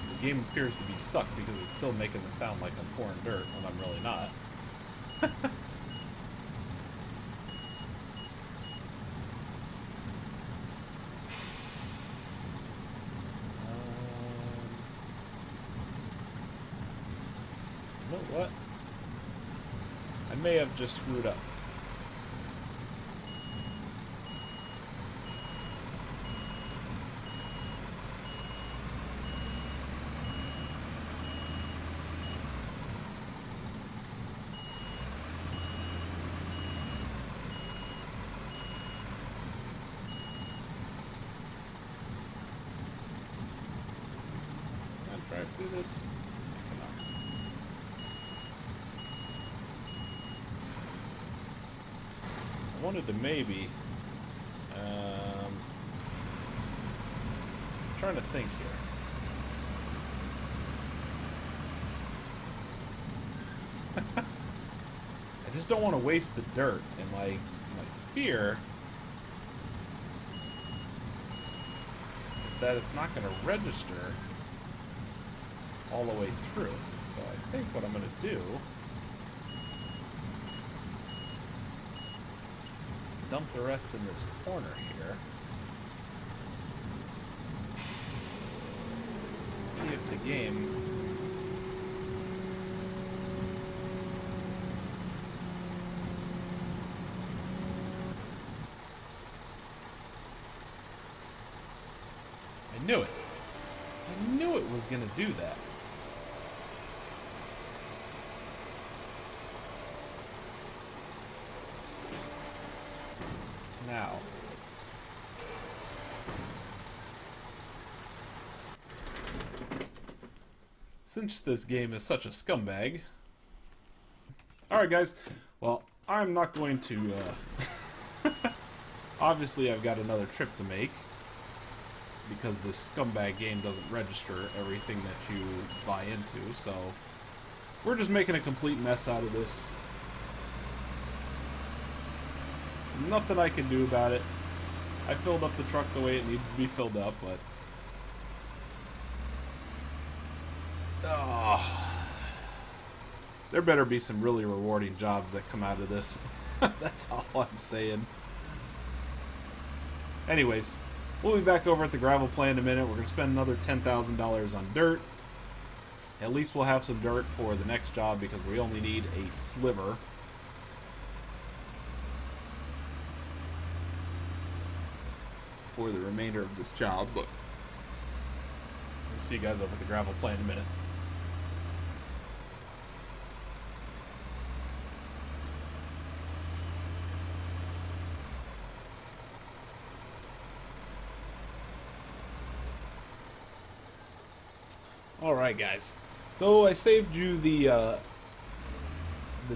The game appears to be stuck because it's still making the sound like I'm pouring dirt when I'm really not. You know what? I may have just screwed up. Drive through this. Come on. I wanted to maybe. I'm trying to think here. I just don't want to waste the dirt, and my fear is that it's not going to register all the way through. So I think what I'm going to do is dump the rest in this corner here. Let's see if the game I knew it. I knew it was going to do that. Now, since this game is such a scumbag, alright guys, well, I'm not going to, obviously I've got another trip to make, because this scumbag game doesn't register everything that you buy into, so we're just making a complete mess out of this. Nothing I can do about it. I filled up the truck the way it needed to be filled up, but... Oh, there better be some really rewarding jobs that come out of this. That's all I'm saying. Anyways, we'll be back over at the gravel plant in a minute. We're going to spend another $10,000 on dirt. At least we'll have some dirt for the next job because we only need a sliver. For the remainder of this job, but we'll see you guys over at the gravel plant in a minute. Alright guys, so I saved you the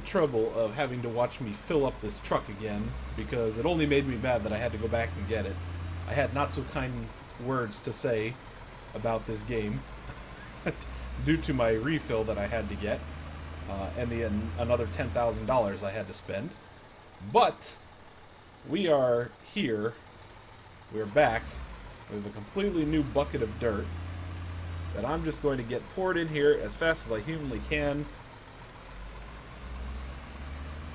trouble of having to watch me fill up this truck again, because it only made me mad that I had to go back and get it. I had not so kind words to say about this game due to my refill that I had to get, and another $10,000 I had to spend. But we are here, we're back, we have a completely new bucket of dirt that I'm just going to get poured in here as fast as I humanly can.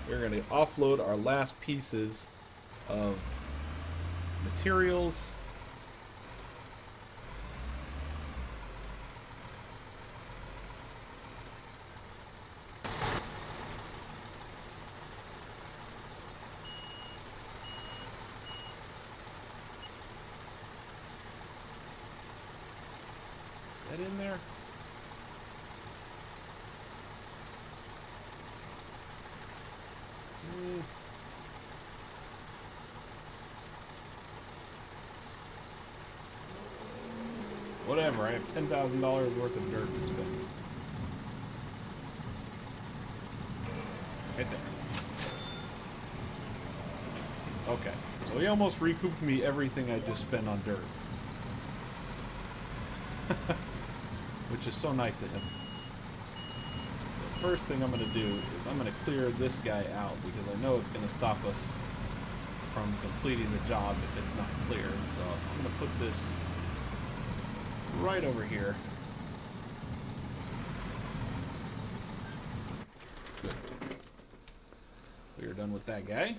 We're going to offload our last pieces of materials. Is that in there? Whatever, I have $10,000 worth of dirt to spend. Right there. Okay, so he almost recouped me everything I just spent on dirt. Which is so nice of him. So first thing I'm going to do is I'm going to clear this guy out, because I know it's going to stop us from completing the job if it's not cleared. So I'm going to put this right over here. We are done with that guy.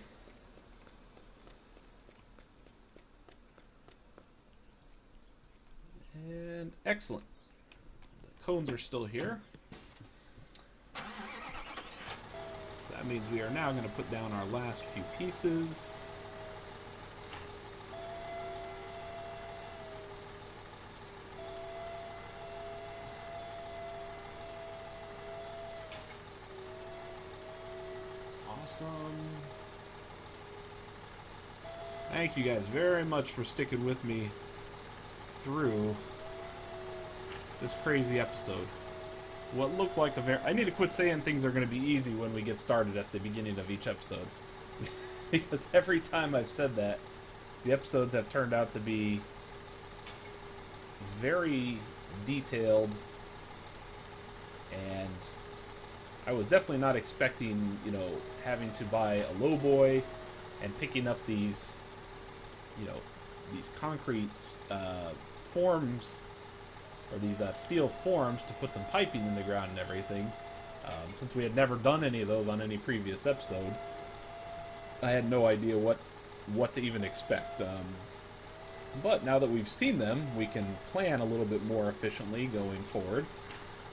And excellent. The cones are still here. So that means we are now going to put down our last few pieces. Awesome. Thank you guys very much for sticking with me through this crazy episode. What looked like a very... I need to quit saying things are going to be easy when we get started at the beginning of each episode. Because every time I've said that, the episodes have turned out to be very detailed, and I was definitely not expecting, you know, having to buy a lowboy and picking up these, you know, these concrete forms, or these steel forms to put some piping in the ground and everything. Since we had never done any of those on any previous episode, I had no idea what to even expect. But now that we've seen them, we can plan a little bit more efficiently going forward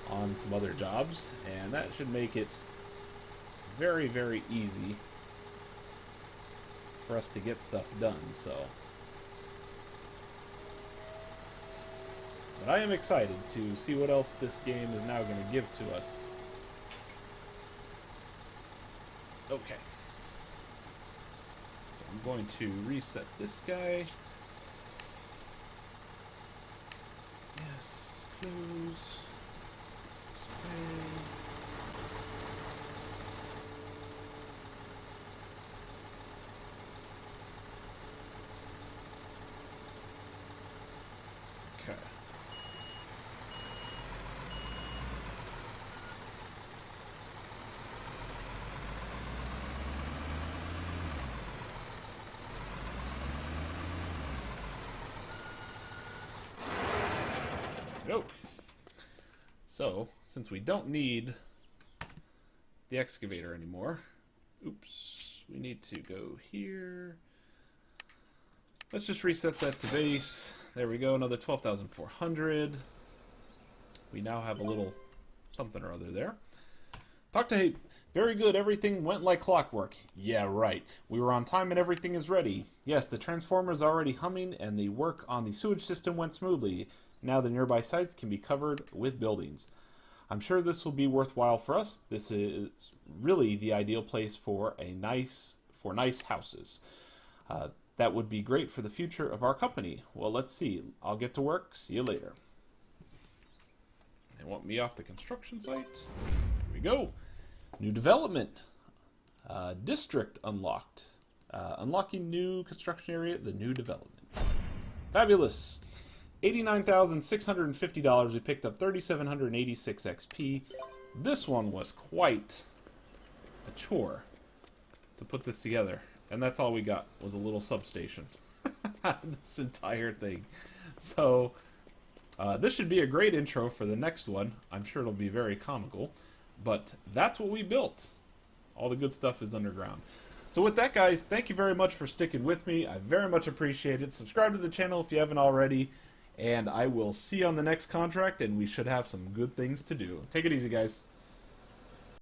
on some other jobs, and that should make it very, very easy for us to get stuff done. So, but I am excited to see what else this game is now going to give to us. Okay, so I'm going to reset this guy. Yes, close. Okay. Okey-doke. So, since we don't need the excavator anymore, oops, we need to go here. Let's just reset that to base. There we go, another 12,400. We now have a little something or other there. Talk to Hay. Very good, everything went like clockwork. Yeah, right. We were on time and everything is ready. Yes, the transformer is already humming and the work on the sewage system went smoothly. Now the nearby sites can be covered with buildings. I'm sure this will be worthwhile for us. This is really the ideal place for nice houses. That would be great for the future of our company. Well, let's see. I'll get to work. See you later. They want me off the construction site. Here we go. New development. District unlocked. Unlocking new construction area, the new development. Fabulous. $89,650. We picked up 3,786 XP. This one was quite a chore to put this together. And that's all we got, was a little substation. This entire thing. So, this should be a great intro for the next one. I'm sure it'll be very comical. But that's what we built. All the good stuff is underground. So with that, guys, thank you very much for sticking with me. I very much appreciate it. Subscribe to the channel if you haven't already. And I will see you on the next contract, and we should have some good things to do. Take it easy, guys.